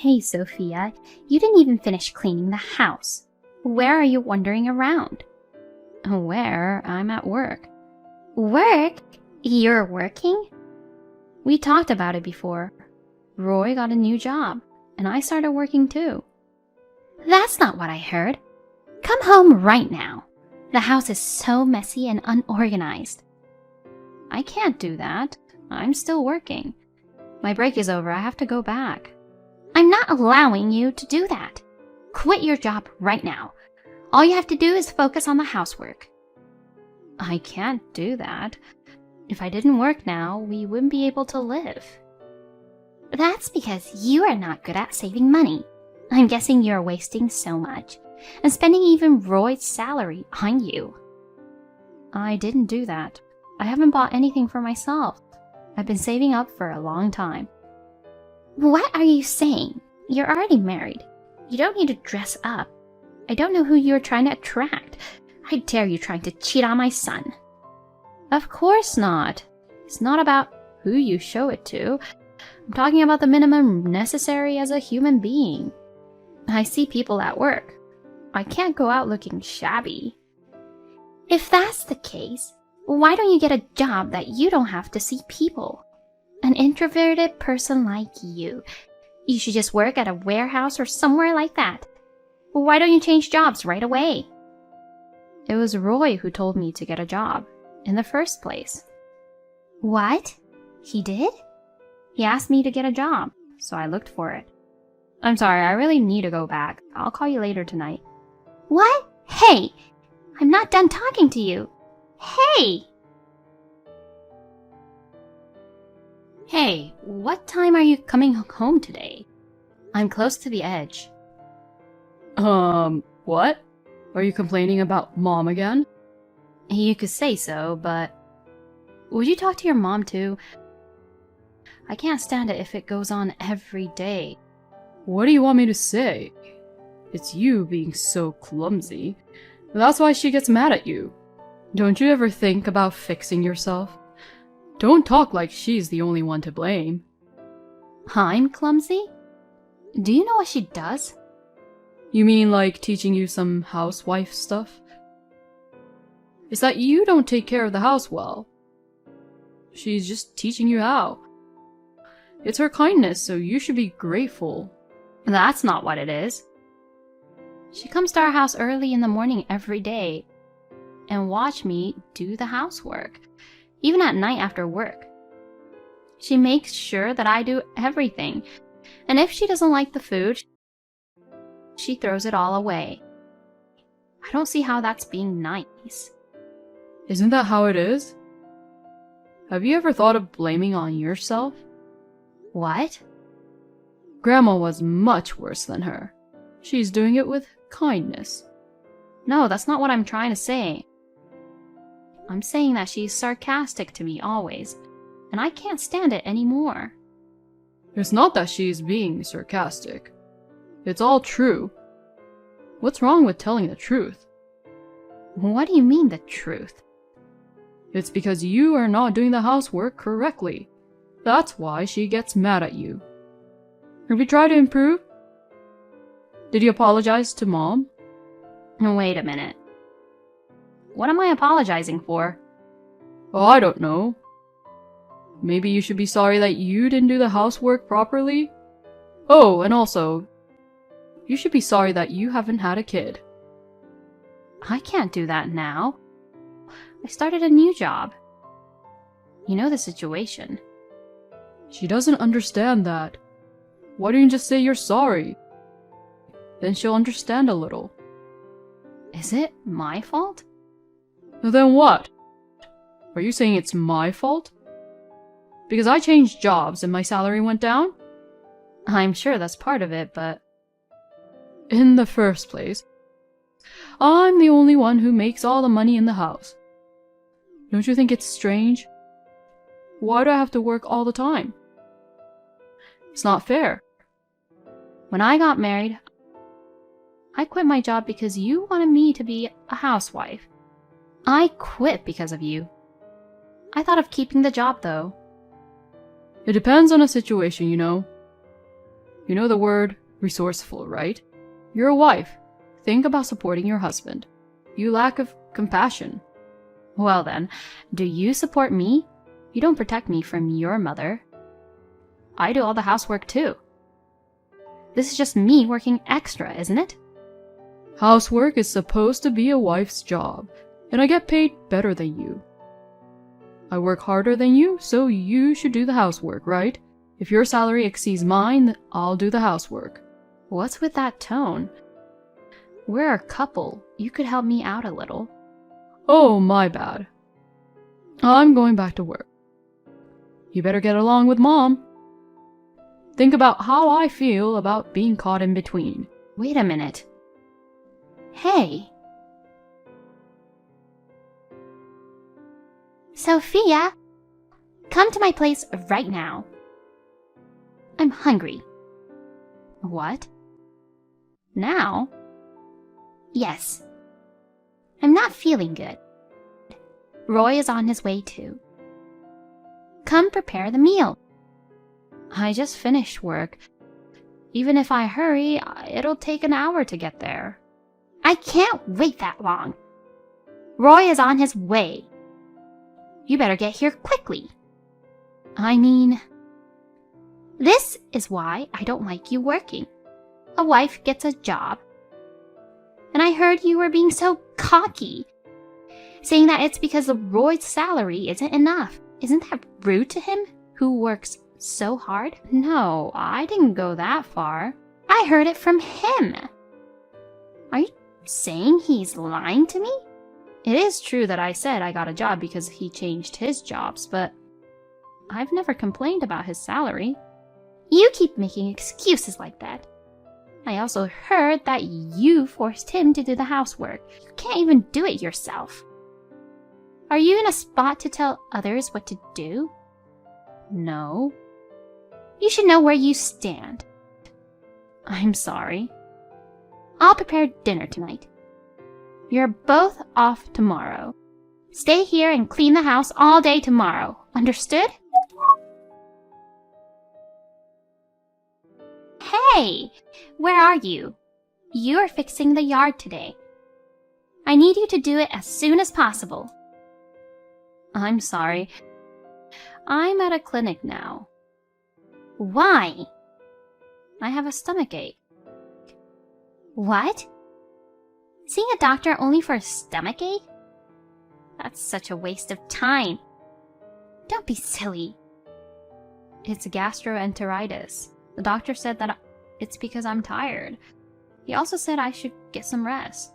Hey, Sophia, you didn't even finish cleaning the house. Where are you wandering around? Where? I'm at work. Work? You're working? We talked about it before. Roy got a new job, and I started working too. That's not what I heard. Come home right now. The house is so messy and unorganized. I can't do that. I'm still working. My break is over. I have to go back. I'm not allowing you to do that. Quit your job right now. All you have to do is focus on the housework. I can't do that. If I didn't work now, we wouldn't be able to live. That's because you are not good at saving money. I'm guessing you're wasting so much and spending even Roy's salary on you. I didn't do that. I haven't bought anything for myself. I've been saving up for a long time. What are you saying? You're already married. You don't need to dress up. I don't know who you're trying to attract. I dare you trying to cheat on my son. Of course not. It's not about who you show it to. I'm talking about the minimum necessary as a human being. I see people at work. I can't go out looking shabby. If that's the case, why don't you get a job that you don't have to see people? An introverted person like you. You should just work at a warehouse or somewhere like that. Why don't you change jobs right away? It was Roy who told me to get a job in the first place. What? He did? He asked me to get a job, so I looked for it. I'm sorry, I really need to go back. I'll call you later tonight. What? Hey! I'm not done talking to you. Hey! Hey, what time are you coming home today? I'm close to the edge. What? Are you complaining about Mom again? You could say so, but... Would you talk to your mom too? I can't stand it if it goes on every day. What do you want me to say? It's you being so clumsy. That's why she gets mad at you. Don't you ever think about fixing yourself? Don't talk like she's the only one to blame. I'm clumsy? Do you know what she does? You mean like teaching you some housewife stuff? It's that you don't take care of the house well. She's just teaching you how. It's her kindness, so you should be grateful. That's not what it is. She comes to our house early in the morning every day and watch me do the housework, even at night after work. She makes sure that I do everything, and if she doesn't like the food, she throws it all away. I don't see how that's being nice. Isn't that how it is? Have you ever thought of blaming on yourself? What? Grandma was much worse than her. She's doing it with kindness. No, that's not what I'm trying to say. I'm saying that she's sarcastic to me always, and I can't stand it anymore. It's not that she's being sarcastic. It's all true. What's wrong with telling the truth? What do you mean, the truth? It's because you are not doing the housework correctly. That's why she gets mad at you. Have you tried to improve? Did you apologize to Mom? Wait a minute. What am I apologizing for? Oh, I don't know. Maybe you should be sorry that you didn't do the housework properly? Oh, and also, you should be sorry that you haven't had a kid. I can't do that now. I started a new job. You know the situation. She doesn't understand that. Why don't you just say you're sorry? Then she'll understand a little. Is it my fault? Then what? Are you saying it's my fault? Because I changed jobs and my salary went down? I'm sure that's part of it, but... In the first place, I'm the only one who makes all the money in the house. Don't you think it's strange? Why do I have to work all the time? It's not fair. When I got married, I quit my job because you wanted me to be a housewife. I quit because of you. I thought of keeping the job, though. It depends on the situation, you know. You know the word resourceful, right? You're a wife. Think about supporting your husband. You lack of compassion. Well then, do you support me? You don't protect me from your mother. I do all the housework too. This is just me working extra, isn't it? Housework is supposed to be a wife's job, and I get paid better than you. I work harder than you, so you should do the housework, right? If your salary exceeds mine, then I'll do the housework. What's with that tone? We're a couple. You could help me out a little. Oh, my bad. I'm going back to work. You better get along with Mom. Think about how I feel about being caught in between. Wait a minute. Hey. Sophia, come to my place right now. I'm hungry. What? Now? Yes. I'm not feeling good. Roy is on his way too. Come prepare the meal. I just finished work. Even if I hurry, it'll take an hour to get there. I can't wait that long. Roy is on his way. You better get here quickly. I mean, this is why I don't like you working. A wife gets a job. And I heard you were being so cocky, saying that it's because Roy's salary isn't enough. Isn't that rude to him, who works so hard? no, I didn't go that far. I heard it from him. Are you saying he's lying to me? It is true that I said I got a job because he changed his jobs, but I've never complained about his salary. You keep making excuses like that. I also heard that you forced him to do the housework. You can't even do it yourself. Are you in a spot to tell others what to do? No, You should know where you stand. I'm sorry. I'll prepare dinner tonight. You're both off tomorrow. Stay here and clean the house all day tomorrow. Understood? Hey, where are you? You're fixing the yard today. I need you to do it as soon as possible. I'm sorry. I'm at a clinic now. Why? I have a stomachache. What? Seeing a doctor only for a stomachache? That's such a waste of time. Don't be silly. It's gastroenteritis. The doctor said that it's because I'm tired. He also said I should get some rest.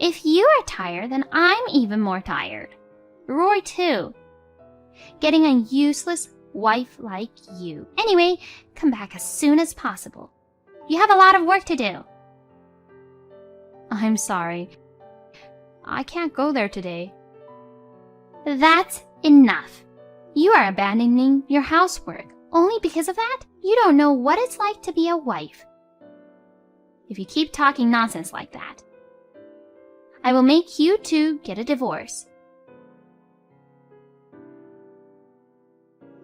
If you are tired, then I'm even more tired. Roy too. Getting a useless wife like you. Anyway, come back as soon as possible. You have a lot of work to do. I'm sorry. I can't go there today. That's enough. You are abandoning your housework. Only because of that? You don't know what it's like to be a wife. If you keep talking nonsense like that, I will make you two get a divorce.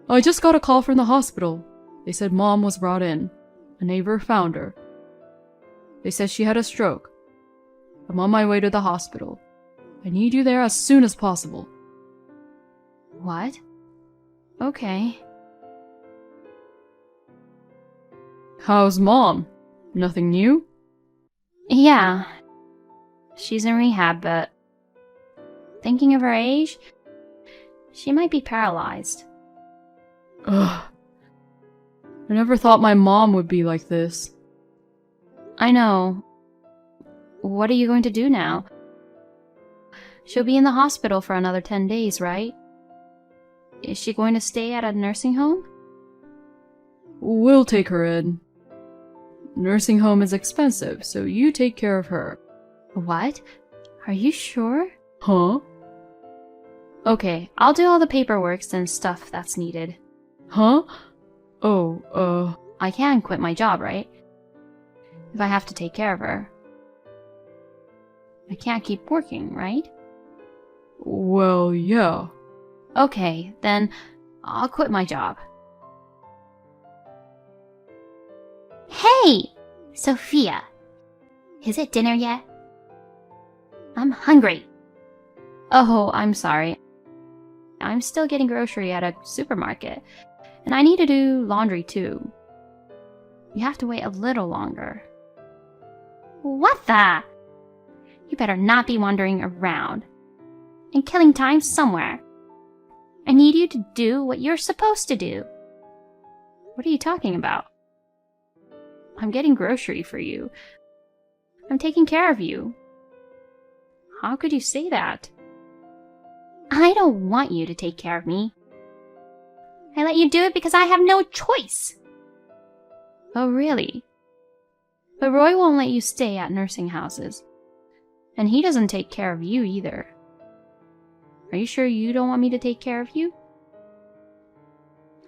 I just got a call from the hospital. They said Mom was brought in. A neighbor found her. They said she had a stroke. I'm on my way to the hospital. I need you there as soon as possible. What? Okay. How's Mom? Nothing new? Yeah. She's in rehab, but thinking of her age, she might be paralyzed. Ugh. I never thought my mom would be like this. I know. What are you going to do now? She'll be in the hospital for another 10 days, right? Is she going to stay at a nursing home? We'll take her in. Nursing home is expensive, so you take care of her. What? Are you sure? Huh? Okay, I'll do all the paperwork and stuff that's needed. Huh? Oh, I can quit my job, right? If I have to take care of her. I can't keep working, right? well, yeah. Okay, then I'll quit my job. Hey! Sophia, is it dinner yet? I'm hungry. Oh, I'm sorry. I'm still getting grocery at a supermarket, and I need to do laundry too. You have to wait a little longer. What the? You better not be wandering around and killing time somewhere. I need you to do what you're supposed to do. What are you talking about? I'm getting grocery for you. I'm taking care of you. How could you say that? I don't want you to take care of me. I let you do it because I have no choice. Oh, really? But Roy won't let you stay at nursing houses. And he doesn't take care of you either. Are you sure you don't want me to take care of you?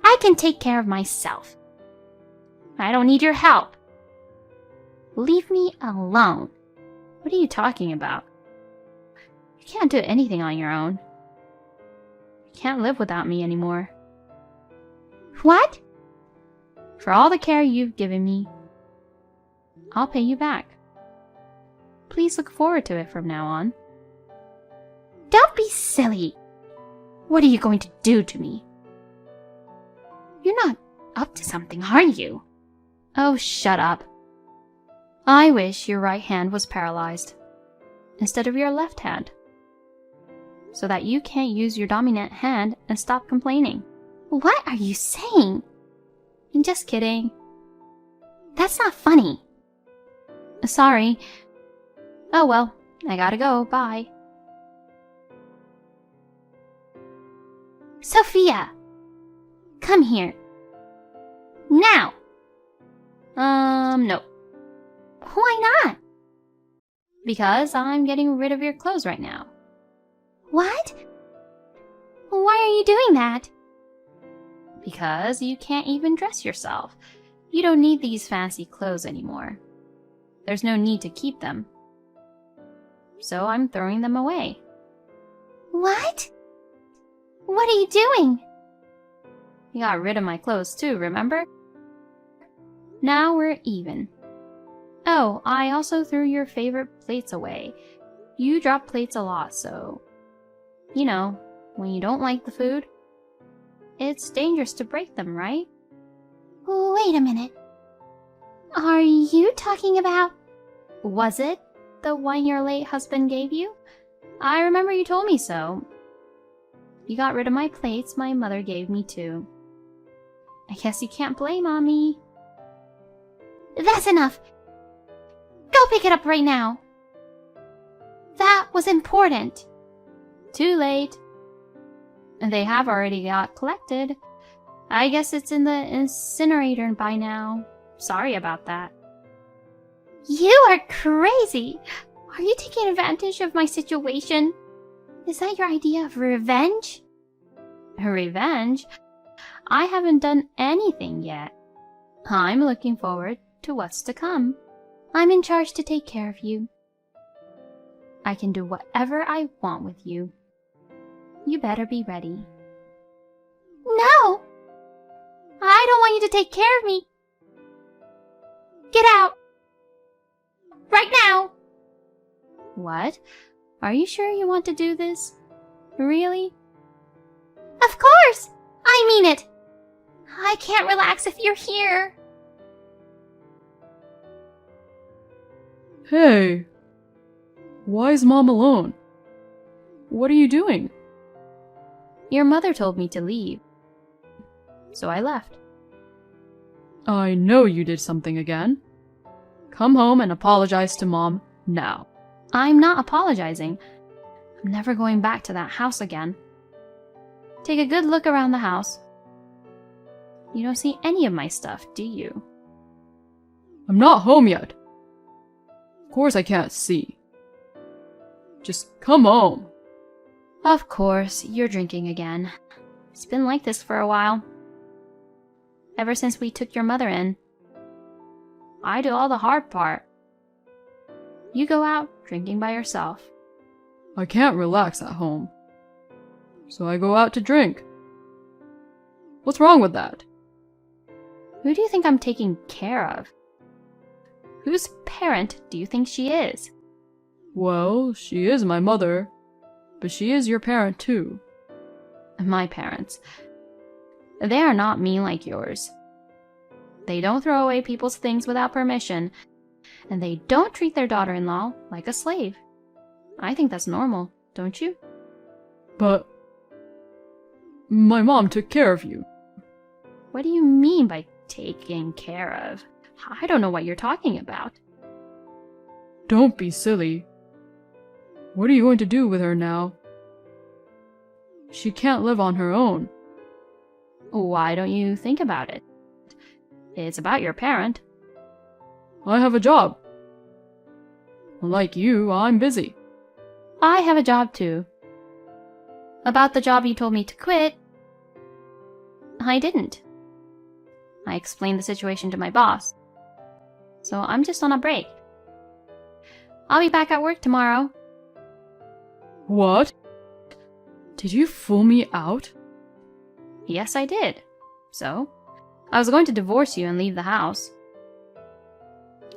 I can take care of myself. I don't need your help. Leave me alone. What are you talking about? You can't do anything on your own. You can't live without me anymore. What? For all the care you've given me, I'll pay you back. Please look forward to it from now on. Don't be silly. What are you going to do to me? You're not up to something, are you? Oh, shut up. I wish your right hand was paralyzed instead of your left hand, so that you can't use your dominant hand and stop complaining. What are you saying? I'm just kidding. That's not funny. Sorry. Oh well, I gotta go. Bye. Sophia! Come here. Now! No. Why not? Because I'm getting rid of your clothes right now. What? Why are you doing that? Because you can't even dress yourself. You don't need these fancy clothes anymore. There's no need to keep them. So I'm throwing them away. What? What are you doing? You got rid of my clothes too, remember? Now we're even. Oh, I also threw your favorite plates away. You drop plates a lot, so... You know, when you don't like the food, it's dangerous to break them, right? Wait a minute. Are you talking about... Was it the one your late husband gave you? I remember you told me so. You got rid of my plates my mother gave me too. I guess you can't blame Mommy. That's enough. Go pick it up right now. That was important. Too late. They have already got collected. I guess it's in the incinerator by now. Sorry about that. You are crazy. Are you taking advantage of my situation? Is that your idea of revenge? Revenge? I haven't done anything yet. I'm looking forward to what's to come. I'm in charge to take care of you. I can do whatever I want with you. You better be ready. No! I don't want you to take care of me. Get out! Right now! What? Are you sure you want to do this? Really? Of course! I mean it! I can't relax if you're here. Hey! Why is Mom alone? What are you doing? Your mother told me to leave. So I left. I know you did something again. Come home and apologize to Mom now. I'm not apologizing. I'm never going back to that house again. Take a good look around the house. You don't see any of my stuff, do you? I'm not home yet. Of course I can't see. Just come home. Of course, you're drinking again. It's been like this for a while. Ever since we took your mother in. I do all the hard part. You go out drinking by yourself. I can't relax at home. So I go out to drink. What's wrong with that? Who do you think I'm taking care of? Whose parent do you think she is? Well, she is my mother, but she is your parent too. My parents. They are not mean like yours. They don't throw away people's things without permission, and they don't treat their daughter-in-law like a slave. I think that's normal, don't you? But my mom took care of you. What do you mean by taking care of? I don't know what you're talking about. Don't be silly. What are you going to do with her now? She can't live on her own. Why don't you think about it? It's about your parent. I have a job. Like you, I'm busy. I have a job too. About the job you told me to quit, I didn't. I explained the situation to my boss. So I'm just on a break. I'll be back at work tomorrow. What? Did you fool me out? Yes, I did. So, I was going to divorce you and leave the house.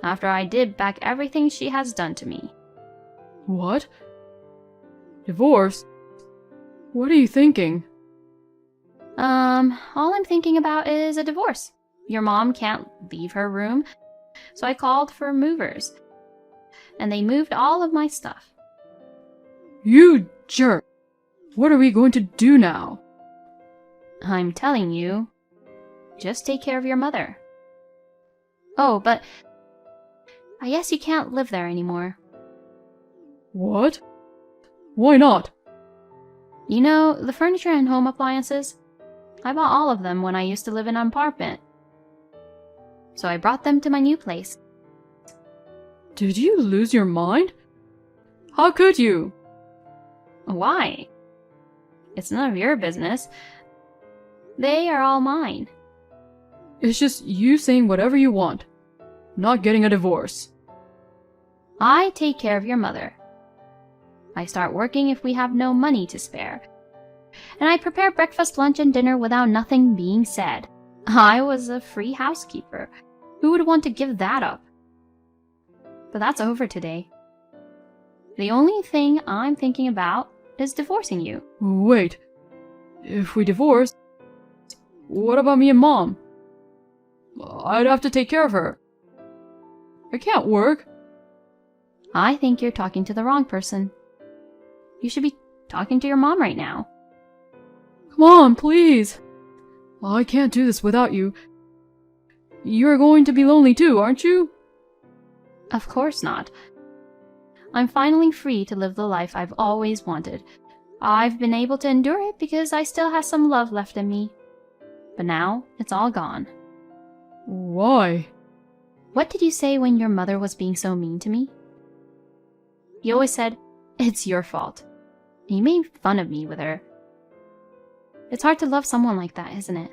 After I did back everything she has done to me. What? Divorce? What are you thinking? All I'm thinking about is a divorce. Your mom can't leave her room, so I called for movers. And they moved all of my stuff. You jerk! What are we going to do now? I'm telling you, just take care of your mother. Oh, but I guess you can't live there anymore. What? Why not? You know, the furniture and home appliances? I bought all of them when I used to live in an apartment. So I brought them to my new place. Did you lose your mind? How could you? Why? It's none of your business. They are all mine. It's just you saying whatever you want, not getting a divorce. I take care of your mother. I start working if we have no money to spare. And I prepare breakfast, lunch, and dinner without nothing being said. I was a free housekeeper. Who would want to give that up? But that's over today. The only thing I'm thinking about is divorcing you. Wait, if we divorce, what about me and Mom? I'd have to take care of her. I can't work. I think you're talking to the wrong person. You should be talking to your mom right now. Come on, please. I can't do this without you. You're going to be lonely too, aren't you? Of course not. I'm finally free to live the life I've always wanted. I've been able to endure it because I still have some love left in me. But now, it's all gone. Why? What did you say when your mother was being so mean to me? You always said, it's your fault. And you made fun of me with her. It's hard to love someone like that, isn't it?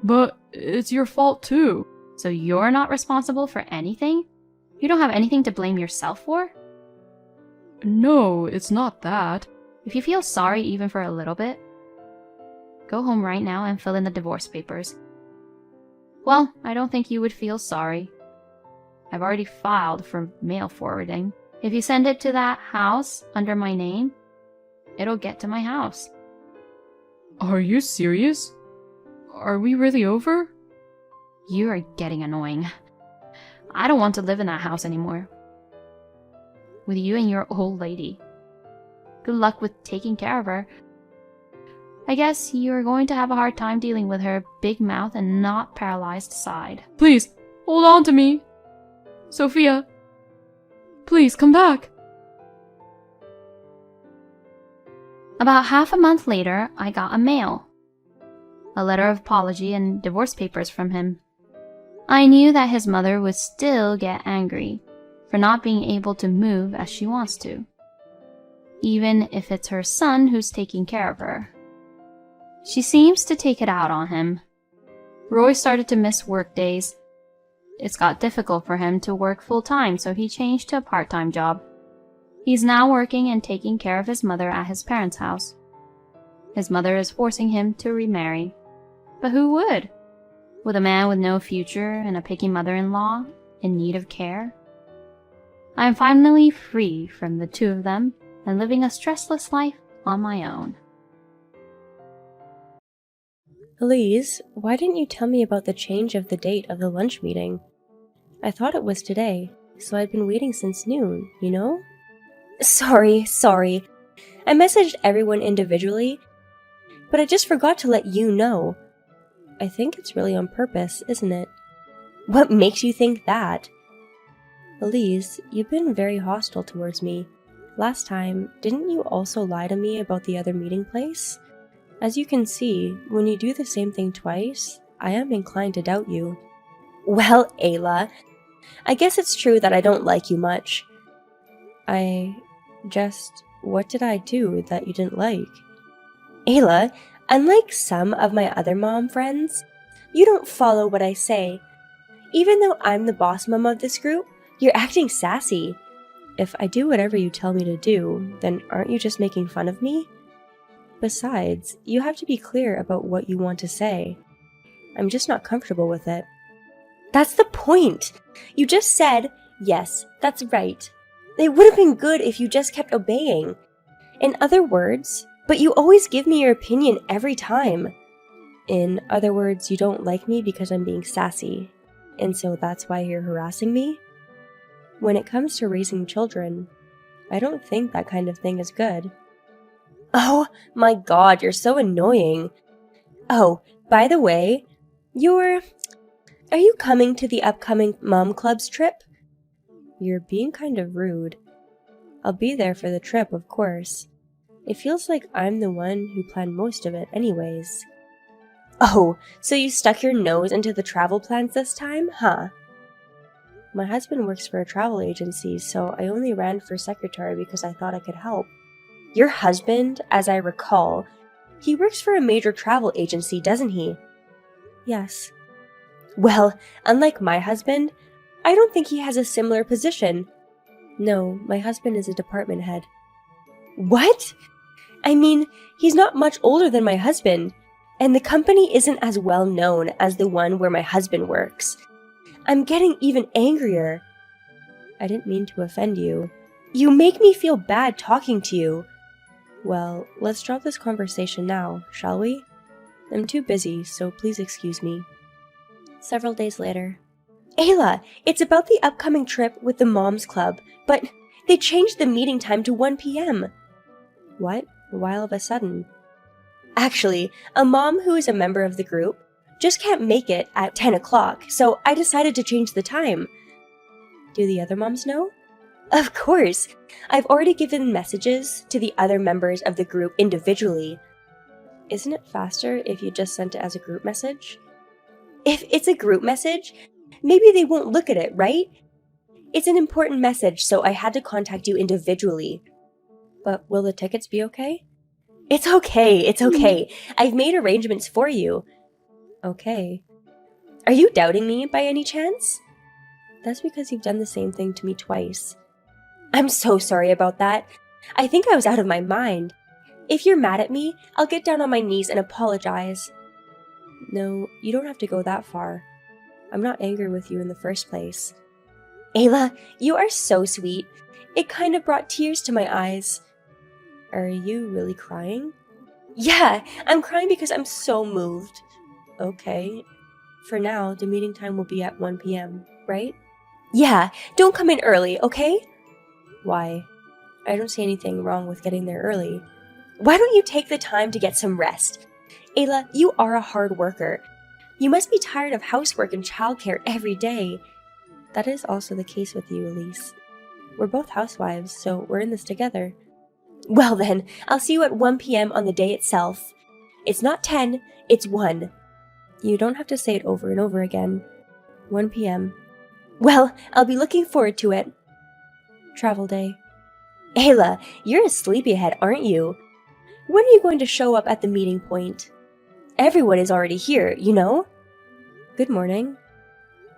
But it's your fault too. So you're not responsible for anything? You don't have anything to blame yourself for? No, it's not that. If you feel sorry even for a little bit, go home right now and fill in the divorce papers. Well, I don't think you would feel sorry. I've already filed for mail forwarding. If you send it to that house under my name, it'll get to my house. Are you serious? Are we really over? You are getting annoying. I don't want to live in that house anymore. With you and your old lady. Good luck with taking care of her. I guess you are going to have a hard time dealing with her big mouth and not paralyzed side. Please, hold on to me. Sophia, please come back. About half a month later, I got a mail. A letter of apology and divorce papers from him. I knew that his mother would still get angry for not being able to move as she wants to, even if it's her son who's taking care of her. She seems to take it out on him. Roy started to miss work days. It's got difficult for him to work full-time, so he changed to a part-time job. He's now working and taking care of his mother at his parents' house. His mother is forcing him to remarry. But who would? With a man with no future and a picky mother-in-law, in need of care. I am finally free from the two of them and living a stressless life on my own. Elise, why didn't you tell me about the change of the date of the lunch meeting? I thought it was today, so I'd been waiting since noon, you know? Sorry. I messaged everyone individually, but I just forgot to let you know. I think it's really on purpose, isn't it? What makes you think that? Elise, you've been very hostile towards me. Last time, didn't you also lie to me about the other meeting place? As you can see, when you do the same thing twice, I am inclined to doubt you. Well, Ayla, I guess it's true that I don't like you much. What did I do that you didn't like? Ayla, unlike some of my other mom friends, you don't follow what I say. Even though I'm the boss mom of this group, you're acting sassy. If I do whatever you tell me to do, then aren't you just making fun of me? Besides, you have to be clear about what you want to say. I'm just not comfortable with it. That's the point! You just said, yes, that's right. It would have been good if you just kept obeying. In other words, but you always give me your opinion every time. In other words, you don't like me because I'm being sassy, and so that's why you're harassing me? When it comes to raising children, I don't think that kind of thing is good. Oh my god, you're so annoying. Oh, by the way, are you coming to the upcoming Mom Club's trip? You're being kind of rude. I'll be there for the trip, of course. It feels like I'm the one who planned most of it anyways. Oh, so you stuck your nose into the travel plans this time, huh? My husband works for a travel agency, so I only ran for secretary because I thought I could help. Your husband, as I recall, he works for a major travel agency, doesn't he? Yes. Well, unlike my husband, I don't think he has a similar position. No, my husband is a department head. What? I mean, he's not much older than my husband, and the company isn't as well known as the one where my husband works. I'm getting even angrier. I didn't mean to offend you. You make me feel bad talking to you. Well, let's drop this conversation now, shall we? I'm too busy, so please excuse me. Several days later. Ayla, it's about the upcoming trip with the Moms Club, but they changed the meeting time to 1 p.m. What? Why all of a sudden? Actually, a mom who is a member of the group just can't make it at 10 o'clock, so I decided to change the time. Do the other moms know? Of course! I've already given messages to the other members of the group individually. Isn't it faster if you just sent it as a group message? If it's a group message, maybe they won't look at it, right? It's an important message, so I had to contact you individually. But will the tickets be okay? It's okay. I've made arrangements for you. Okay. Are you doubting me by any chance? That's because you've done the same thing to me twice. I'm so sorry about that. I think I was out of my mind. If you're mad at me, I'll get down on my knees and apologize. No, you don't have to go that far. I'm not angry with you in the first place. Ayla, you are so sweet. It kind of brought tears to my eyes. Are you really crying? Yeah, I'm crying because I'm so moved. Okay. For now, the meeting time will be at 1 p.m., right? Yeah, don't come in early, okay? Why? I don't see anything wrong with getting there early. Why don't you take the time to get some rest? Ayla, you are a hard worker. You must be tired of housework and childcare every day. That is also the case with you, Elise. We're both housewives, so we're in this together. Well then, I'll see you at 1 p.m. on the day itself. It's not 10, it's 1. You don't have to say it over and over again. 1 p.m. Well, I'll be looking forward to it. Travel day. Ayla, you're a sleepyhead, aren't you? When are you going to show up at the meeting point? Everyone is already here, you know? Good morning.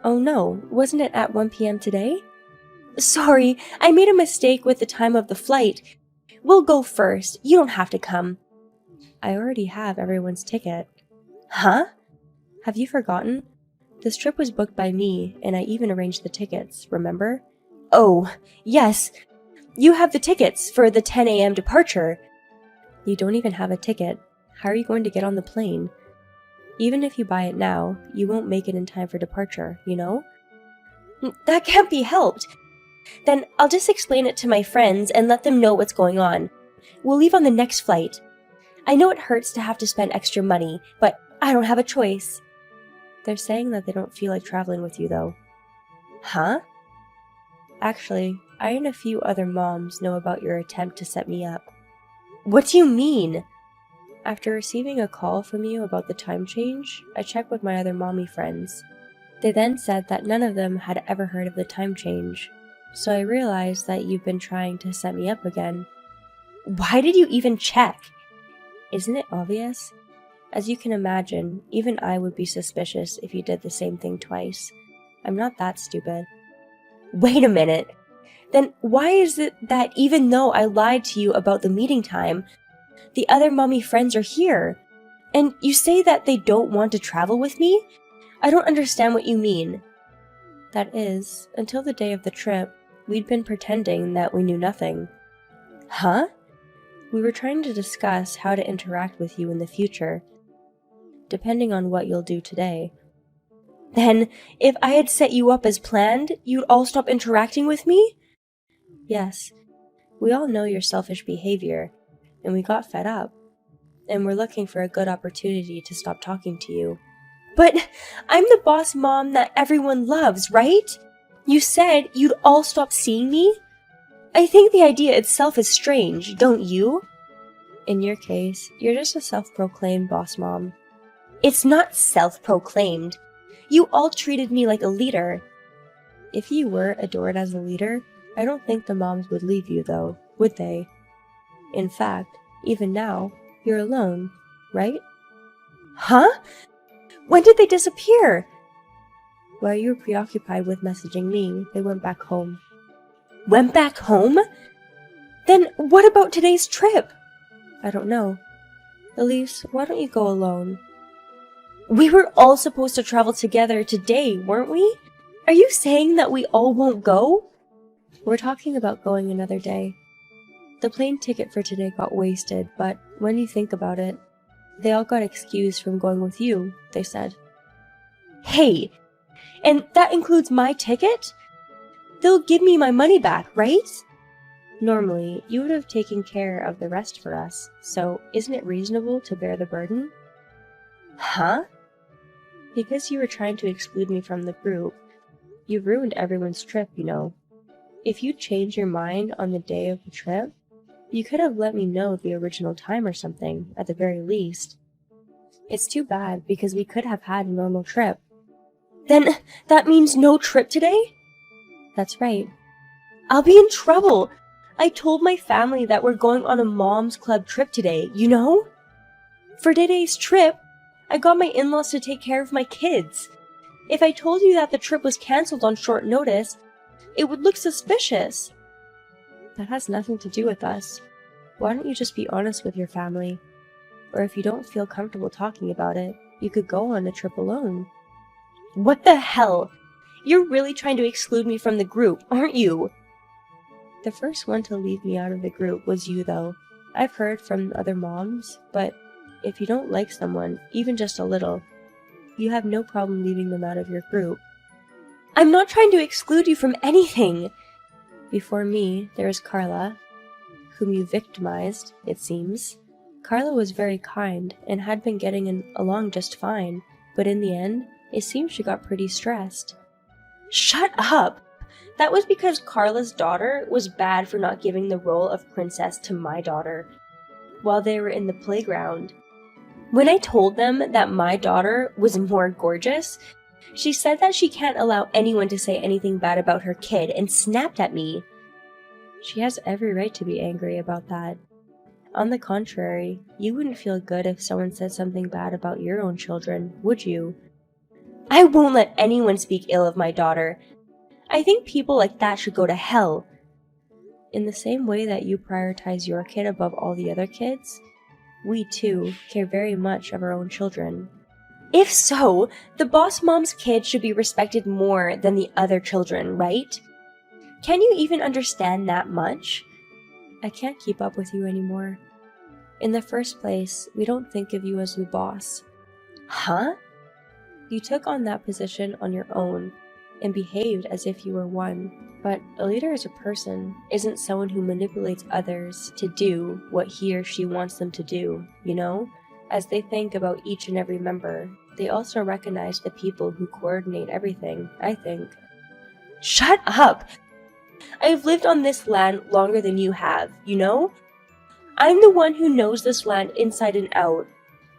Oh no, wasn't it at 1 p.m. today? Sorry, I made a mistake with the time of the flight. We'll go first. You don't have to come. I already have everyone's ticket. Huh? Have you forgotten? This trip was booked by me, and I even arranged the tickets, remember? Oh, yes. You have the tickets for the 10 a.m. departure. You don't even have a ticket. How are you going to get on the plane? Even if you buy it now, you won't make it in time for departure, you know? That can't be helped. Then I'll just explain it to my friends and let them know what's going on. We'll leave on the next flight. I know it hurts to have to spend extra money, but I don't have a choice. They're saying that they don't feel like traveling with you, though. Huh? Actually, I and a few other moms know about your attempt to set me up. What do you mean? After receiving a call from you about the time change, I checked with my other mommy friends. They then said that none of them had ever heard of the time change, so I realized that you've been trying to set me up again. Why did you even check? Isn't it obvious? As you can imagine, even I would be suspicious if you did the same thing twice. I'm not that stupid. Wait a minute. Then why is it that even though I lied to you about the meeting time, the other mommy friends are here? And you say that they don't want to travel with me? I don't understand what you mean. That is, until the day of the trip, we'd been pretending that we knew nothing. Huh? We were trying to discuss how to interact with you in the future, depending on what you'll do today. Then, if I had set you up as planned, you'd all stop interacting with me? Yes, we all know your selfish behavior, and we got fed up, and we're looking for a good opportunity to stop talking to you. But I'm the boss mom that everyone loves, right? You said you'd all stop seeing me? I think the idea itself is strange, don't you? In your case, you're just a self-proclaimed boss mom. It's not self-proclaimed. You all treated me like a leader. If you were adored as a leader, I don't think the moms would leave you, though, would they? In fact, even now, you're alone, right? Huh? When did they disappear? While you were preoccupied with messaging me, they went back home. Went back home? Then what about today's trip? I don't know. Elise, why don't you go alone? We were all supposed to travel together today, weren't we? Are you saying that we all won't go? We're talking about going another day. The plane ticket for today got wasted, but when you think about it, they all got excused from going with you, they said. Hey, and that includes my ticket? They'll give me my money back, right? Normally, you would have taken care of the rest for us, so isn't it reasonable to bear the burden? Huh? Because you were trying to exclude me from the group, you ruined everyone's trip, you know. If you change your mind on the day of the trip, you could have let me know the original time or something, at the very least. It's too bad, because we could have had a normal trip. Then that means no trip today? That's right. I'll be in trouble. I told my family that we're going on a mom's club trip today, you know? For today's trip, I got my in-laws to take care of my kids. If I told you that the trip was cancelled on short notice, it would look suspicious. That has nothing to do with us. Why don't you just be honest with your family? Or if you don't feel comfortable talking about it, you could go on the trip alone. What the hell? You're really trying to exclude me from the group, aren't you? The first one to leave me out of the group was you, though. I've heard from other moms, but if you don't like someone, even just a little, you have no problem leaving them out of your group. I'm not trying to exclude you from anything! Before me, there was Carla, whom you victimized, it seems. Carla was very kind and had been getting along just fine, but in the end, it seems she got pretty stressed. Shut up! That was because Carla's daughter was bad for not giving the role of princess to my daughter while they were in the playground. When I told them that my daughter was more gorgeous, she said that she can't allow anyone to say anything bad about her kid and snapped at me. She has every right to be angry about that. On the contrary, you wouldn't feel good if someone said something bad about your own children, would you? I won't let anyone speak ill of my daughter. I think people like that should go to hell. In the same way that you prioritize your kid above all the other kids, we too care very much of our own children. If so, the boss mom's kid should be respected more than the other children, right? Can you even understand that much? I can't keep up with you anymore. In the first place, we don't think of you as the boss. Huh? You took on that position on your own and behaved as if you were one. But a leader is a person, isn't someone who manipulates others to do what he or she wants them to do, you know? As they think about each and every member, they also recognize the people who coordinate everything, I think. Shut up! I've lived on this land longer than you have, you know? I'm the one who knows this land inside and out.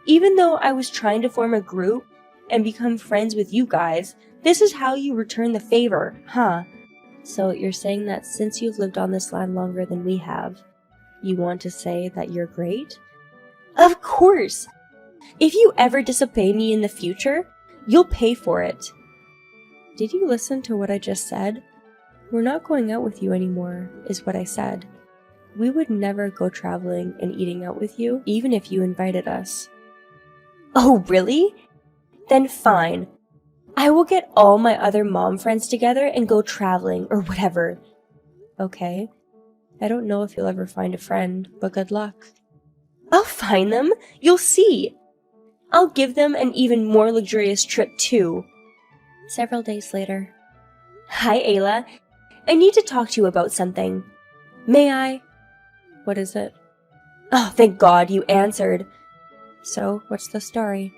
Even though I was trying to form a group and become friends with you guys, this is how you return the favor, huh? So you're saying that since you've lived on this land longer than we have, you want to say that you're great? Of course! If you ever disobey me in the future, you'll pay for it. Did you listen to what I just said? We're not going out with you anymore, is what I said. We would never go traveling and eating out with you, even if you invited us. Oh, really? Then fine. I will get all my other mom friends together and go traveling or whatever. Okay. I don't know if you'll ever find a friend, but good luck. I'll find them. You'll see. I'll give them an even more luxurious trip too. Several days later. Hi, Ayla. I need to talk to you about something. May I? What is it? Oh, thank God you answered. So, what's the story?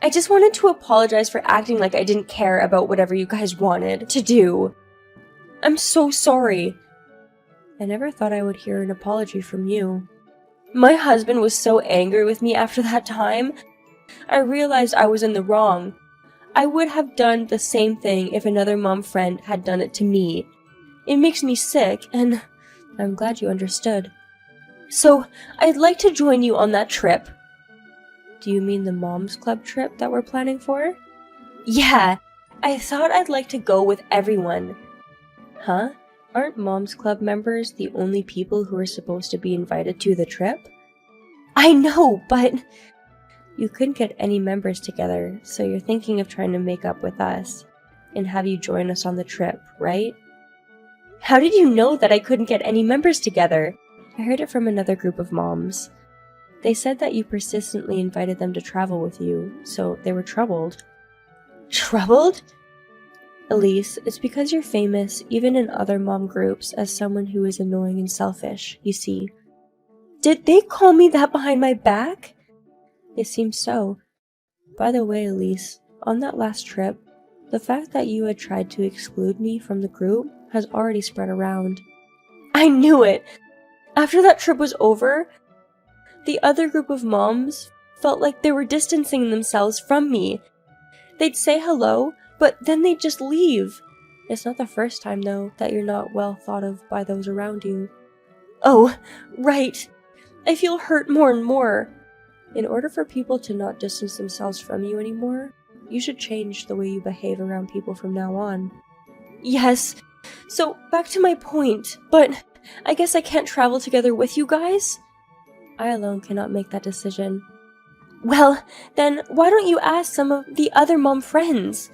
I just wanted to apologize for acting like I didn't care about whatever you guys wanted to do. I'm so sorry. I never thought I would hear an apology from you. My husband was so angry with me after that time. I realized I was in the wrong. I would have done the same thing if another mom friend had done it to me. It makes me sick, and I'm glad you understood. So, I'd like to join you on that trip. Do you mean the Moms Club trip that we're planning for? Yeah, I thought I'd like to go with everyone. Huh? Aren't Moms Club members the only people who are supposed to be invited to the trip? I know, but you couldn't get any members together, so you're thinking of trying to make up with us and have you join us on the trip, right? How did you know that I couldn't get any members together? I heard it from another group of moms. They said that you persistently invited them to travel with you, so they were troubled. Troubled? Elise, it's because you're famous, even in other mom groups, as someone who is annoying and selfish, you see. Did they call me that behind my back? It seems so. By the way, Elise, on that last trip, the fact that you had tried to exclude me from the group has already spread around. I knew it! After that trip was over, the other group of moms felt like they were distancing themselves from me. They'd say hello, but then they'd just leave. It's not the first time, though, that you're not well thought of by those around you. Oh, right. I feel hurt more and more. In order for people to not distance themselves from you anymore, you should change the way you behave around people from now on. Yes, so back to my point, but I guess I can't travel together with you guys? I alone cannot make that decision. Well, then why don't you ask some of the other mom friends?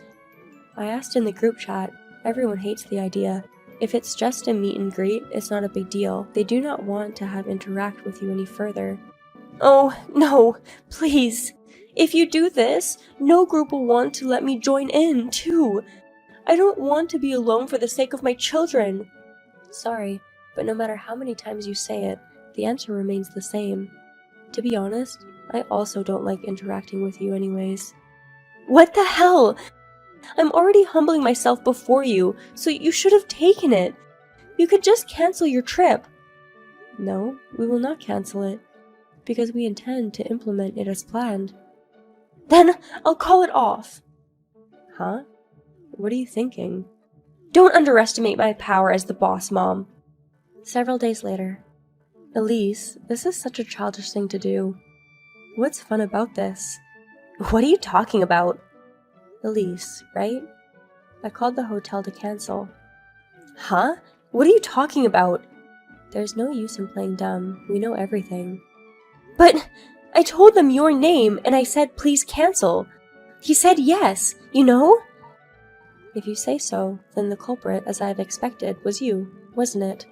I asked in the group chat. Everyone hates the idea. If it's just a meet and greet, it's not a big deal. They do not want to have interact with you any further. Oh, no, please. If you do this, no group will want to let me join in, too. I don't want to be alone for the sake of my children. Sorry, but no matter how many times you say it, the answer remains the same. To be honest, I also don't like interacting with you anyways. What the hell? I'm already humbling myself before you, so you should have taken it. You could just cancel your trip. No, we will not cancel it, because we intend to implement it as planned. Then I'll call it off. Huh? What are you thinking? Don't underestimate my power as the boss mom. Several days later. Elise, this is such a childish thing to do. What's fun about this? What are you talking about? Elise, right? I called the hotel to cancel. Huh? What are you talking about? There's no use in playing dumb. We know everything. But I told them your name and I said please cancel. He said yes, you know? If you say so, then the culprit, as I've expected, was you, wasn't it?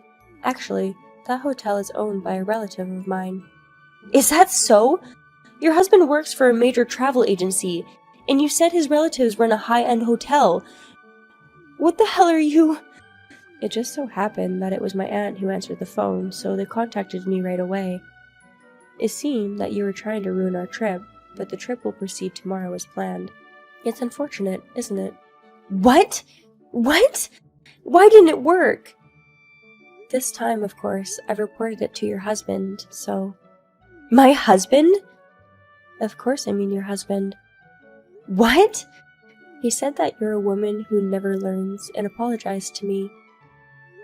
Actually, that hotel is owned by a relative of mine. Is that so? Your husband works for a major travel agency, and you said his relatives run a high-end hotel. What the hell are you? It just so happened that it was my aunt who answered the phone, so they contacted me right away. It seemed that you were trying to ruin our trip, but the trip will proceed tomorrow as planned. It's unfortunate, isn't it? What? What? Why didn't it work? This time, of course, I've reported it to your husband, so... My husband? Of course I mean your husband. What? He said that you're a woman who never learns and apologized to me.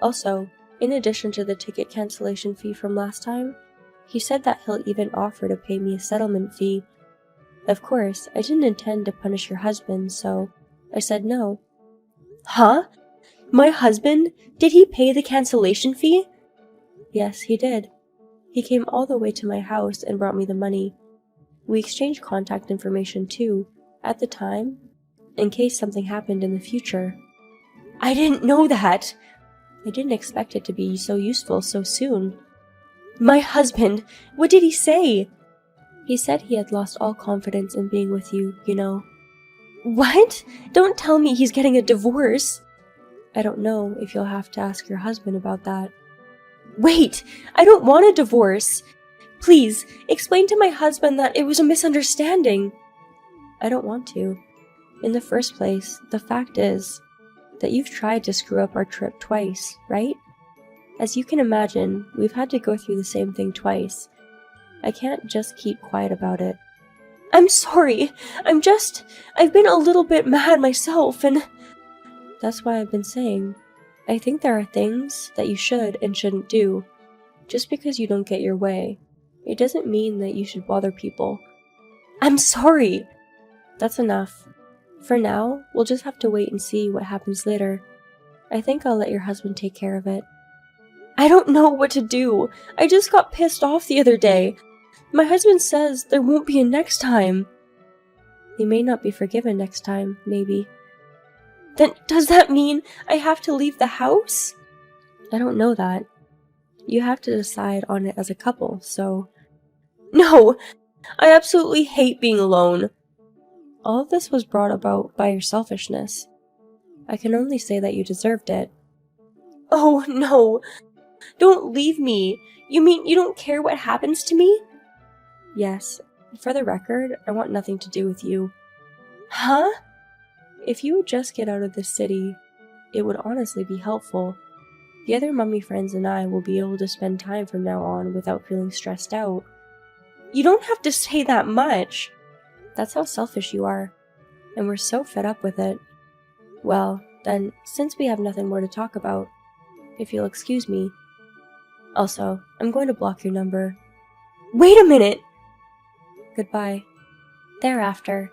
Also, in addition to the ticket cancellation fee from last time, he said that he'll even offer to pay me a settlement fee. Of course, I didn't intend to punish your husband, so I said no. Huh? My husband? Did he pay the cancellation fee? Yes, he did. He came all the way to my house and brought me the money. We exchanged contact information too, at the time, in case something happened in the future. I didn't know that! I didn't expect it to be so useful so soon. My husband! What did he say? He said he had lost all confidence in being with you, you know. What? Don't tell me he's getting a divorce! I don't know if you'll have to ask your husband about that. Wait! I don't want a divorce! Please, explain to my husband that it was a misunderstanding. I don't want to. In the first place, the fact is that you've tried to screw up our trip twice, right? As you can imagine, we've had to go through the same thing twice. I can't just keep quiet about it. I'm sorry. I've been a little bit mad myself, and... That's why I've been saying, I think there are things that you should and shouldn't do. Just because you don't get your way, it doesn't mean that you should bother people. I'm sorry! That's enough. For now, we'll just have to wait and see what happens later. I think I'll let your husband take care of it. I don't know what to do. I just got pissed off the other day. My husband says there won't be a next time. You may not be forgiven next time, maybe. Then does that mean I have to leave the house? I don't know that. You have to decide on it as a couple, so... No! I absolutely hate being alone. All of this was brought about by your selfishness. I can only say that you deserved it. Oh, no! Don't leave me! You mean you don't care what happens to me? Yes. For the record, I want nothing to do with you. Huh? If you would just get out of this city, it would honestly be helpful. The other mummy friends and I will be able to spend time from now on without feeling stressed out. You don't have to say that much! That's how selfish you are, and we're so fed up with it. Well, then, since we have nothing more to talk about, if you'll excuse me. Also, I'm going to block your number. Wait a minute! Goodbye. Thereafter.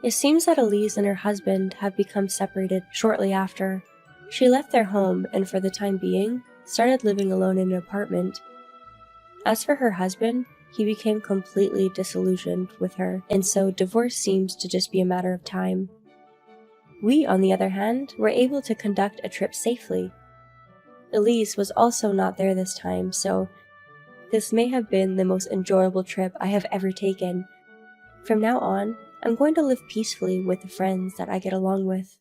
It seems that Elise and her husband have become separated shortly after. She left their home and for the time being, started living alone in an apartment. As for her husband, he became completely disillusioned with her, and so divorce seems to just be a matter of time. We, on the other hand, were able to conduct a trip safely. Elise was also not there this time, so this may have been the most enjoyable trip I have ever taken. From now on, I'm going to live peacefully with the friends that I get along with.